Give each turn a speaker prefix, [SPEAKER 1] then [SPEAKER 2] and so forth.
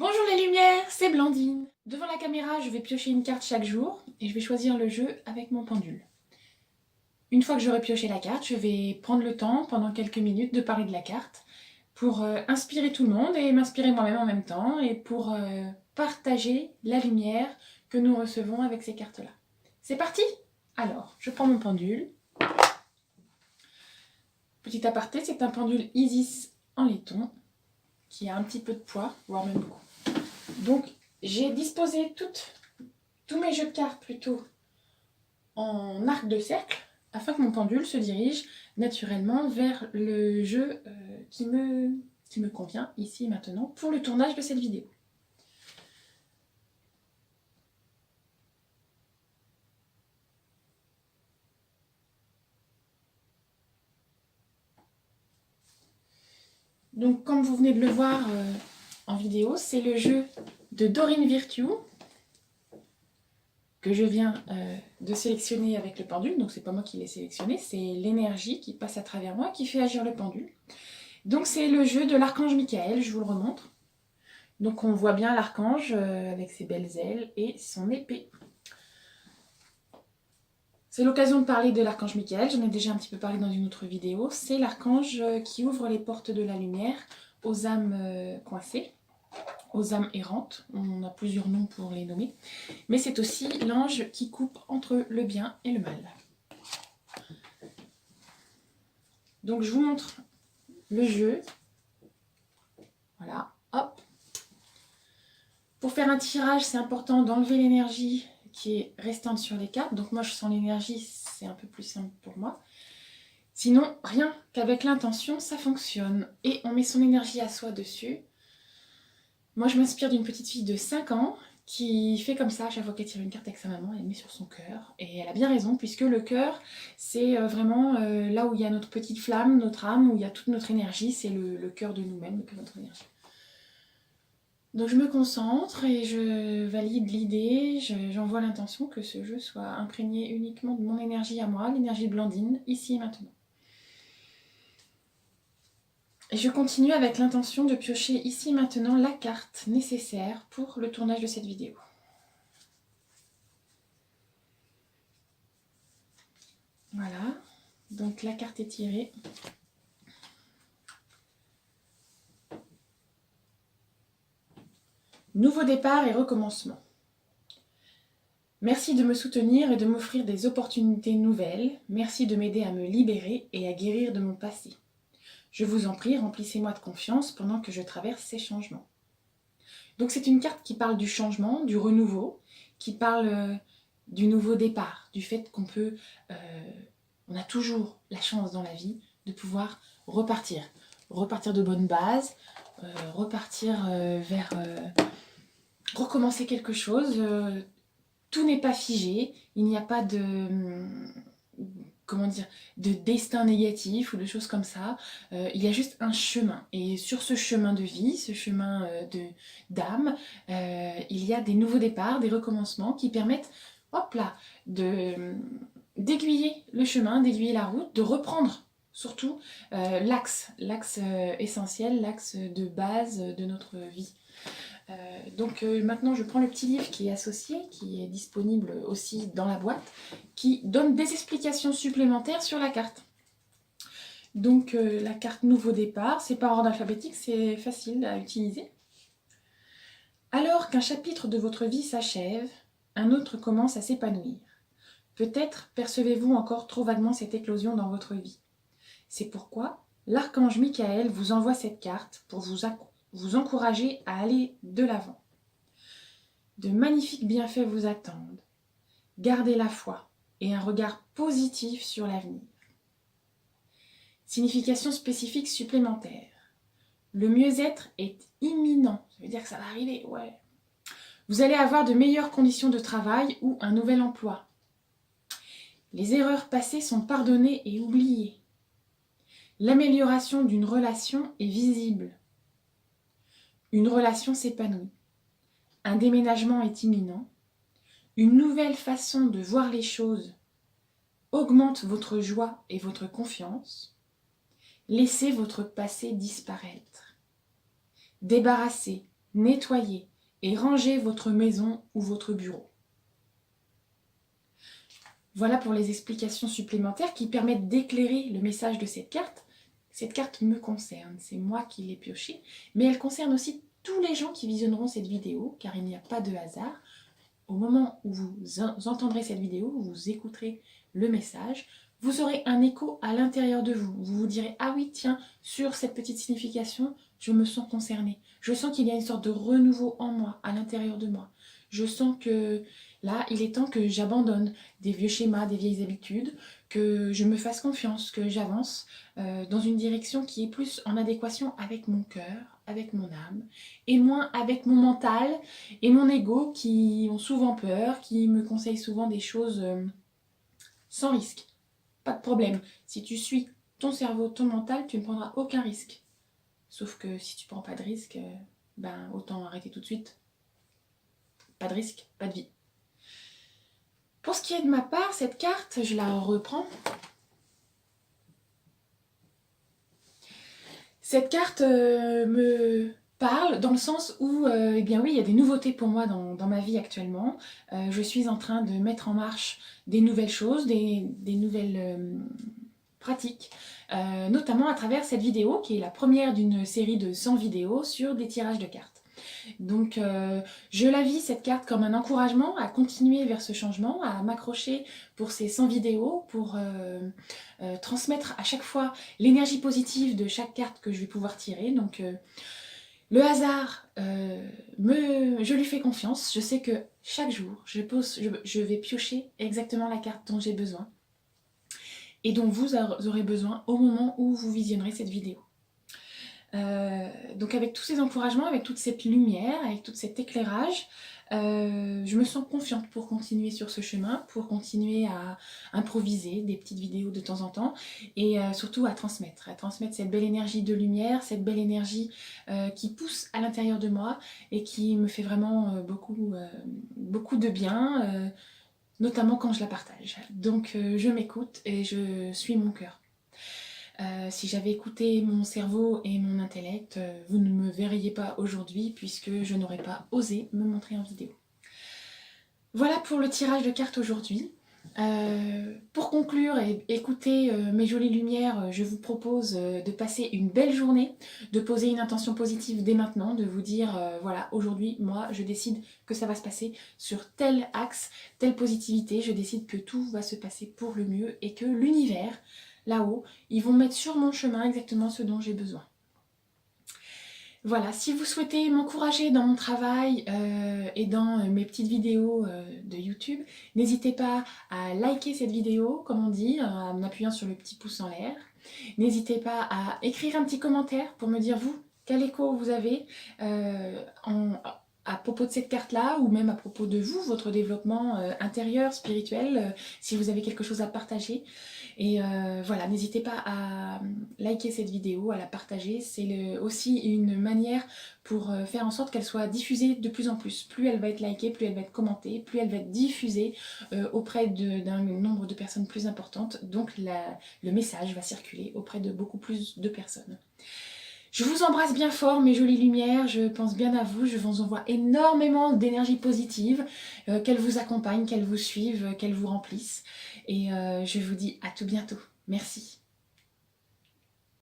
[SPEAKER 1] Bonjour les lumières, c'est Blandine. Devant la caméra, je vais piocher une carte chaque jour et je vais choisir le jeu avec mon pendule. Une fois que j'aurai pioché la carte, je vais prendre le temps pendant quelques minutes de parler de la carte pour inspirer tout le monde et m'inspirer moi-même en même temps et pour partager la lumière que nous recevons avec ces cartes-là. C'est parti? Alors, je prends mon pendule. Petit aparté, c'est un pendule Isis en laiton qui a un petit peu de poids, voire même beaucoup. Donc, j'ai disposé tous mes jeux de cartes plutôt en arc de cercle afin que mon pendule se dirige naturellement vers le jeu qui me convient ici et maintenant pour le tournage de cette vidéo. Donc, comme vous venez de le voir en vidéo, c'est le jeu de Dorine Virtue que je viens de sélectionner avec le pendule. Donc, c'est pas moi qui l'ai sélectionné, c'est l'énergie qui passe à travers moi qui fait agir le pendule. Donc, c'est le jeu de l'archange Michael, je vous le remontre. Donc, on voit bien l'archange avec ses belles ailes et son épée. C'est l'occasion de parler de l'archange Michael, j'en ai déjà un petit peu parlé dans une autre vidéo. C'est l'archange qui ouvre les portes de la lumière aux âmes coincées, aux âmes errantes. On a plusieurs noms pour les nommer. Mais c'est aussi l'ange qui coupe entre le bien et le mal. Donc je vous montre le jeu. Voilà, hop. Pour faire un tirage, c'est important d'enlever l'énergie qui est restante sur les cartes. Donc moi, je sens l'énergie, c'est un peu plus simple pour moi. Sinon, rien qu'avec l'intention, ça fonctionne. Et on met son énergie à soi dessus. Moi, je m'inspire d'une petite fille de 5 ans qui fait comme ça, à chaque fois qu'elle tire une carte avec sa maman, elle met sur son cœur. Et elle a bien raison, puisque le cœur, c'est vraiment là où il y a notre petite flamme, notre âme, où il y a toute notre énergie. C'est le cœur de nous-mêmes, le cœur de notre énergie. Donc je me concentre et je valide l'idée, j'envoie l'intention que ce jeu soit imprégné uniquement de mon énergie à moi, l'énergie de Blandine, ici et maintenant. Et je continue avec l'intention de piocher ici et maintenant la carte nécessaire pour le tournage de cette vidéo. Voilà, donc la carte est tirée. Nouveau départ et recommencement. Merci de me soutenir et de m'offrir des opportunités nouvelles. Merci de m'aider à me libérer et à guérir de mon passé. Je vous en prie, remplissez-moi de confiance pendant que je traverse ces changements. Donc c'est une carte qui parle du changement, du renouveau, qui parle du nouveau départ, du fait qu'on peut, on a toujours la chance dans la vie de pouvoir repartir de bonnes bases, repartir vers recommencer quelque chose. Tout n'est pas figé, il n'y a pas de comment dire, de destin négatif ou de choses comme ça. Il y a juste un chemin. Et sur ce chemin de vie, ce chemin d'âme, il y a des nouveaux départs, des recommencements qui permettent, hop là, d'aiguiller le chemin, d'aiguiller la route, de reprendre surtout l'axe essentiel, l'axe de base de notre vie. Donc maintenant je prends le petit livre qui est associé, qui est disponible aussi dans la boîte, qui donne des explications supplémentaires sur la carte. Donc la carte nouveau départ, c'est par ordre alphabétique, c'est facile à utiliser. Alors qu'un chapitre de votre vie s'achève, un autre commence à s'épanouir. Peut-être percevez-vous encore trop vaguement cette éclosion dans votre vie. C'est pourquoi l'archange Michael vous envoie cette carte pour vous encourager à aller de l'avant. De magnifiques bienfaits vous attendent. Gardez la foi et un regard positif sur l'avenir. Signification spécifique supplémentaire. Le mieux-être est imminent. Ça veut dire que ça va arriver, ouais. Vous allez avoir de meilleures conditions de travail ou un nouvel emploi. Les erreurs passées sont pardonnées et oubliées. L'amélioration d'une relation est visible. Une relation s'épanouit. Un déménagement est imminent. Une nouvelle façon de voir les choses augmente votre joie et votre confiance. Laissez votre passé disparaître. Débarrassez nettoyez et rangez votre maison ou votre bureau. Voilà pour les explications supplémentaires qui permettent d'éclairer le message de cette carte. Cette carte me concerne, c'est moi qui l'ai piochée, mais elle concerne aussi tous les gens qui visionneront cette vidéo, car il n'y a pas de hasard. Au moment où vous entendrez cette vidéo, vous écouterez le message, vous aurez un écho à l'intérieur de vous. Vous vous direz « Ah oui, tiens, sur cette petite signification, je me sens concernée. Je sens qu'il y a une sorte de renouveau en moi, à l'intérieur de moi. Je sens que là, il est temps que j'abandonne des vieux schémas, des vieilles habitudes, que je me fasse confiance, que j'avance dans une direction qui est plus en adéquation avec mon cœur, avec mon âme, et moins avec mon mental et mon ego qui ont souvent peur, qui me conseillent souvent des choses sans risque. Pas de problème. Si tu suis ton cerveau, ton mental, tu ne prendras aucun risque. Sauf que si tu ne prends pas de risque, ben autant arrêter tout de suite. Pas de risque, pas de vie. Pour ce qui est de ma part, cette carte, je la reprends. Cette carte me parle dans le sens où, eh bien oui, il y a des nouveautés pour moi dans ma vie actuellement. Je suis en train de mettre en marche des nouvelles choses, des nouvelles pratiques, notamment à travers cette vidéo qui est la première d'une série de 100 vidéos sur des tirages de cartes. Donc je la vis cette carte comme un encouragement à continuer vers ce changement, à m'accrocher pour ces 100 vidéos, pour transmettre à chaque fois l'énergie positive de chaque carte que je vais pouvoir tirer. Donc le hasard, je lui fais confiance. Je sais que chaque jour, je vais piocher exactement la carte dont j'ai besoin et dont vous aurez besoin au moment où vous visionnerez cette vidéo. Donc avec tous ces encouragements, avec toute cette lumière, avec tout cet éclairage, je me sens confiante pour continuer sur ce chemin, pour continuer à improviser des petites vidéos de temps en temps et surtout à transmettre cette belle énergie de lumière, cette belle énergie qui pousse à l'intérieur de moi et qui me fait vraiment beaucoup de bien, notamment quand je la partage. Donc je m'écoute et je suis mon cœur. Si j'avais écouté mon cerveau et mon intellect, vous ne me verriez pas aujourd'hui puisque je n'aurais pas osé me montrer en vidéo. Voilà pour le tirage de cartes aujourd'hui. Pour conclure et écouter mes jolies lumières, je vous propose de passer une belle journée, de poser une intention positive dès maintenant, de vous dire voilà, aujourd'hui, moi, je décide que ça va se passer sur tel axe, telle positivité, je décide que tout va se passer pour le mieux et que l'univers, là-haut, ils vont mettre sur mon chemin exactement ce dont j'ai besoin. Voilà, si vous souhaitez m'encourager dans mon travail et dans mes petites vidéos de YouTube, n'hésitez pas à liker cette vidéo, comme on dit, en appuyant sur le petit pouce en l'air. N'hésitez pas à écrire un petit commentaire pour me dire, vous, quel écho vous avez à propos de cette carte-là, ou même à propos de vous, votre développement intérieur, spirituel, si vous avez quelque chose à partager. Et voilà, n'hésitez pas à liker cette vidéo, à la partager. C'est aussi une manière pour faire en sorte qu'elle soit diffusée de plus en plus. Plus elle va être likée, plus elle va être commentée, plus elle va être diffusée auprès d'un nombre de personnes plus importantes. Donc le message va circuler auprès de beaucoup plus de personnes. Je vous embrasse bien fort, mes jolies lumières, je pense bien à vous, je vous envoie énormément d'énergie positive, qu'elle vous accompagne, qu'elle vous suive, qu'elle vous remplisse. Et je vous dis à tout bientôt. Merci.